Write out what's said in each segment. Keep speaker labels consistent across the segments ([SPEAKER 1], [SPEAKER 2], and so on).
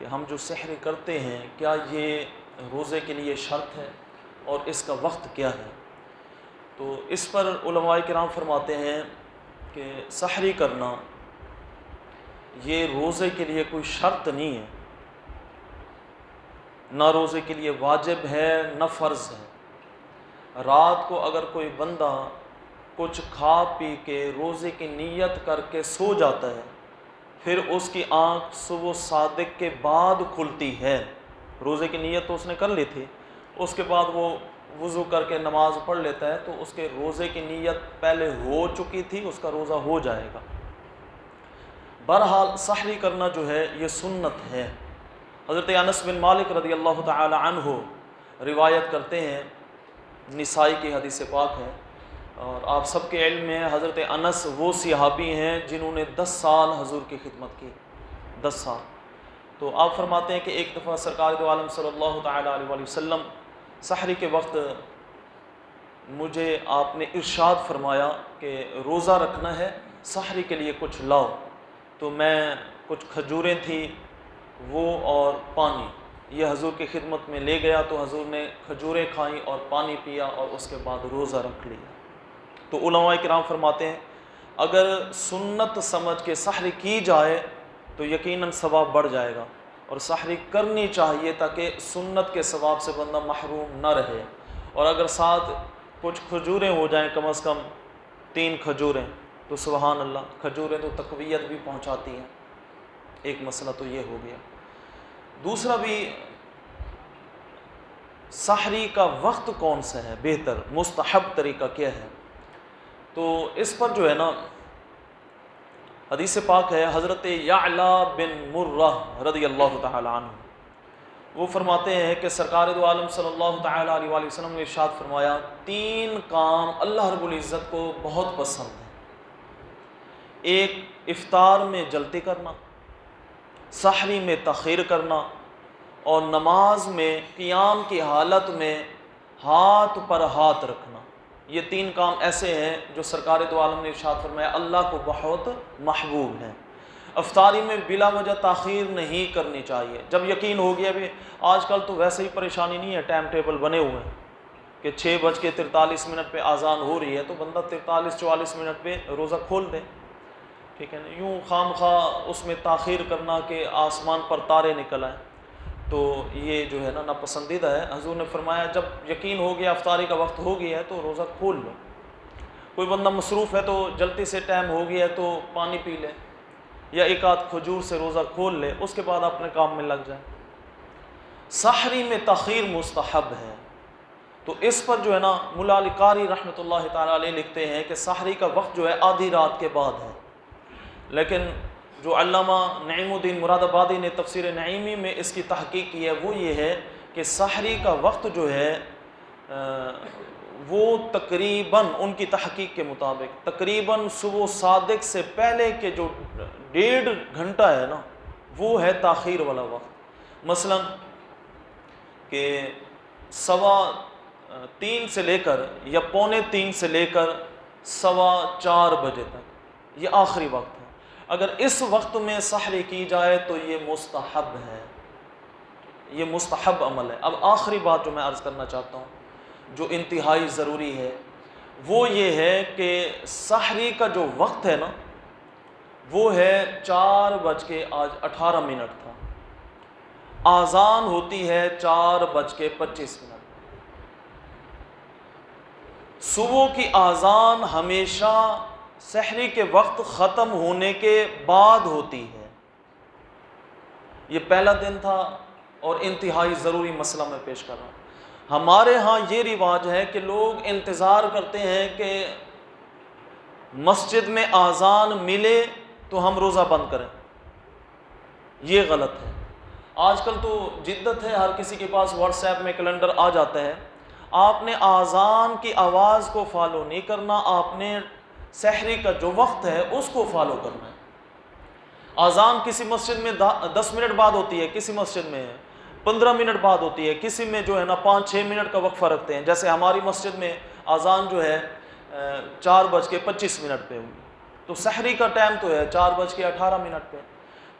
[SPEAKER 1] کہ ہم جو سحر کرتے ہیں کیا یہ روزے کے لیے شرط ہے اور اس کا وقت کیا ہے؟ تو اس پر علماء کرام فرماتے ہیں کہ سحری کرنا یہ روزے کے لیے کوئی شرط نہیں ہے، نہ روزے کے لیے واجب ہے نہ فرض ہے۔ رات کو اگر کوئی بندہ کچھ کھا پی کے روزے کی نیت کر کے سو جاتا ہے، پھر اس کی آنکھ صبح صادق کے بعد کھلتی ہے، روزے کی نیت تو اس نے کر لی تھی، اس کے بعد وہ وضو کر کے نماز پڑھ لیتا ہے تو اس کے روزے کی نیت پہلے ہو چکی تھی، اس کا روزہ ہو جائے گا۔ بہرحال سحری کرنا جو ہے یہ سنت ہے۔ حضرت انس بن مالک رضی اللہ تعالی عنہ روایت کرتے ہیں، نسائی کی حدیث پاک ہے، اور آپ سب کے علم میں حضرت انس وہ صحابی ہیں جنہوں نے 10 سال حضور کی خدمت کی، 10 سال۔ تو آپ فرماتے ہیں کہ ایک دفعہ سرکار دو عالم صلی اللہ تعالی علیہ وآلہ وسلم سحری کے وقت مجھے آپ نے ارشاد فرمایا کہ روزہ رکھنا ہے، سحری کے لیے کچھ لاؤ۔ تو میں کچھ کھجوریں تھیں وہ اور پانی یہ حضور کی خدمت میں لے گیا، تو حضور نے کھجوریں کھائیں اور پانی پیا اور اس کے بعد روزہ رکھ لیا۔ تو علماء کرام فرماتے ہیں اگر سنت سمجھ کے سحری کی جائے تو یقیناً ثواب بڑھ جائے گا، اور سحری کرنی چاہیے تاکہ سنت کے ثواب سے بندہ محروم نہ رہے۔ اور اگر ساتھ کچھ کھجوریں ہو جائیں، کم از کم 3 کھجوریں، تو سبحان اللہ، کھجوریں تو تقویت بھی پہنچاتی ہیں۔ ایک مسئلہ تو یہ ہو گیا۔ دوسرا بھی سحری کا وقت کون سا ہے بہتر، مستحب طریقہ کیا ہے؟ تو اس پر جو ہے نا حدیث پاک ہے، حضرت یعلا بن مرہ رضی اللہ تعالی عنہ وہ فرماتے ہیں کہ سرکار دو عالم صلی اللہ تعالی علیہ وآلہ وسلم نے ارشاد فرمایا 3 کام اللہ رب العزت کو بہت پسند ہیں۔ ایک، افطار میں جلدی کرنا، سحری میں تاخیر کرنا، اور نماز میں قیام کی حالت میں ہاتھ پر ہاتھ رکھنا۔ یہ 3 کام ایسے ہیں جو سرکار دو عالم نے ارشاد فرمایا اللہ کو بہت محبوب ہیں۔ افطاری میں بلا وجہ تاخیر نہیں کرنی چاہیے۔ جب یقین ہو گیا، بھی آج کل تو ویسے ہی پریشانی نہیں ہے، ٹائم ٹیبل بنے ہوئے ہیں کہ 6:43 پہ اذان ہو رہی ہے تو بندہ 43-44 منٹ پہ روزہ کھول دے، ٹھیک ہے نا۔ یوں خام خواہ اس میں تاخیر کرنا کہ آسمان پر تارے نکل آئیں تو یہ جو ہے نا ناپسندیدہ ہے۔ حضور نے فرمایا جب یقین ہو گیا افطاری کا وقت ہو گیا ہے تو روزہ کھول لو۔ کوئی بندہ مصروف ہے تو جلدی سے ٹائم ہو گیا ہے تو پانی پی لے یا ایک آدھ کھجور سے روزہ کھول لے، اس کے بعد اپنے کام میں لگ جائے۔ سحری میں تاخیر مستحب ہے، تو اس پر جو ہے نا ملا علی قاری رحمۃ اللہ تعالی علیہ لکھتے ہیں کہ سحری کا وقت جو ہے آدھی رات کے بعد ہے، لیکن جو علامہ نعیم الدین مراد آبادی نے تفسیر نعیمی میں اس کی تحقیق کی ہے وہ یہ ہے کہ سحری کا وقت جو ہے وہ تقریباً ان کی تحقیق کے مطابق تقریباً صبح صادق سے پہلے کے جو 1.5 گھنٹہ ہے نا وہ ہے تاخیر والا وقت۔ مثلا کہ 3:15 سے لے کر یا 2:45 سے لے کر 4:15 بجے تک یہ آخری وقت ہے۔ اگر اس وقت میں سحری کی جائے تو یہ مستحب ہے، یہ مستحب عمل ہے۔ اب آخری بات جو میں عرض کرنا چاہتا ہوں جو انتہائی ضروری ہے وہ یہ ہے کہ سحری کا جو وقت ہے نا وہ ہے 4:18 تھا، اذان ہوتی ہے 4:25۔ صبح کی اذان ہمیشہ سحری کے وقت ختم ہونے کے بعد ہوتی ہے۔ یہ پہلا دن تھا اور انتہائی ضروری مسئلہ میں پیش کر رہا ہوں۔ ہمارے ہاں یہ رواج ہے کہ لوگ انتظار کرتے ہیں کہ مسجد میں اذان ملے تو ہم روزہ بند کریں، یہ غلط ہے۔ آج کل تو جدت ہے، ہر کسی کے پاس واٹس ایپ میں کیلنڈر آ جاتا ہے۔ آپ نے اذان کی آواز کو فالو نہیں کرنا، آپ نے سحری کا جو وقت ہے اس کو فالو کرنا ہے۔ اذان کسی مسجد میں 10 منٹ بعد ہوتی ہے، کسی مسجد میں 15 منٹ بعد ہوتی ہے، کسی میں جو ہے نا 5-6 منٹ کا وقفہ رکھتے ہیں۔ جیسے ہماری مسجد میں اذان جو ہے 4:25 پہ ہوئی، تو سحری کا ٹائم تو ہے 4:18 پہ۔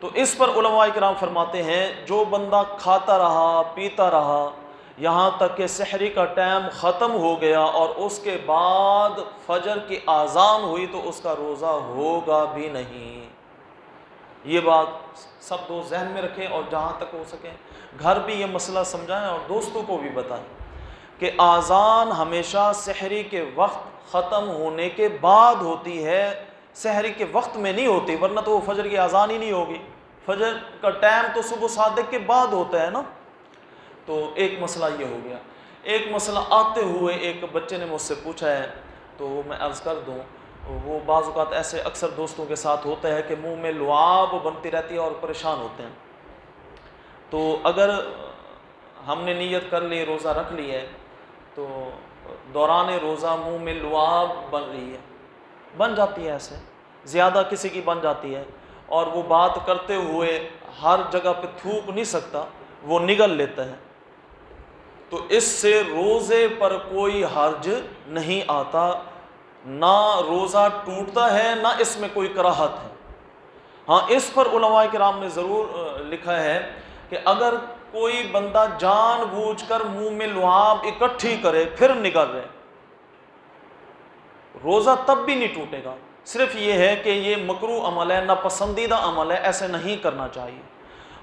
[SPEAKER 1] تو اس پر علماء کرام فرماتے ہیں جو بندہ کھاتا رہا پیتا رہا یہاں تک کہ سحری کا ٹائم ختم ہو گیا اور اس کے بعد فجر کی اذان ہوئی تو اس کا روزہ ہوگا بھی نہیں. یہ بات سب دوست ذہن میں رکھیں اور جہاں تک ہو سکے گھر بھی یہ مسئلہ سمجھائیں اور دوستوں کو بھی بتائیں کہ اذان ہمیشہ سحری کے وقت ختم ہونے کے بعد ہوتی ہے، سحری کے وقت میں نہیں ہوتی، ورنہ تو وہ فجر کی اذان ہی نہیں ہوگی. فجر کا ٹائم تو صبح صادق کے بعد ہوتا ہے نا. تو ایک مسئلہ یہ ہو گیا. ایک مسئلہ آتے ہوئے ایک بچے نے مجھ سے پوچھا ہے تو میں عرض کر دوں. وہ بعض اوقات ایسے اکثر دوستوں کے ساتھ ہوتا ہے کہ منہ میں لعاب بنتی رہتی ہے اور پریشان ہوتے ہیں. تو اگر ہم نے نیت کر لی روزہ رکھ لی ہے تو دوران روزہ منہ میں لعاب بن رہی ہے، بن جاتی ہے، ایسے زیادہ کسی کی بن جاتی ہے اور وہ بات کرتے ہوئے ہر جگہ پہ تھوک نہیں سکتا، وہ نگل لیتا ہے، تو اس سے روزے پر کوئی حرج نہیں آتا، نہ روزہ ٹوٹتا ہے نہ اس میں کوئی کراہت ہے. ہاں اس پر علماء کرام نے ضرور لکھا ہے کہ اگر کوئی بندہ جان بوجھ کر منہ میں لعاب اکٹھی کرے پھر نگل رہے، روزہ تب بھی نہیں ٹوٹے گا. صرف یہ ہے کہ یہ مکروہ عمل ہے، ناپسندیدہ عمل ہے، ایسے نہیں کرنا چاہیے.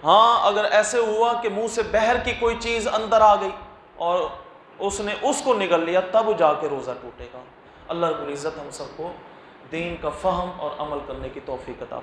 [SPEAKER 1] ہاں اگر ایسے ہوا کہ منہ سے بہر کی کوئی چیز اندر آ گئی اور اس نے اس کو نگل لیا تب جا کے روزہ ٹوٹے گا. اللہ رب العزت ہم سب کو دین کا فہم اور عمل کرنے کی توفیق عطا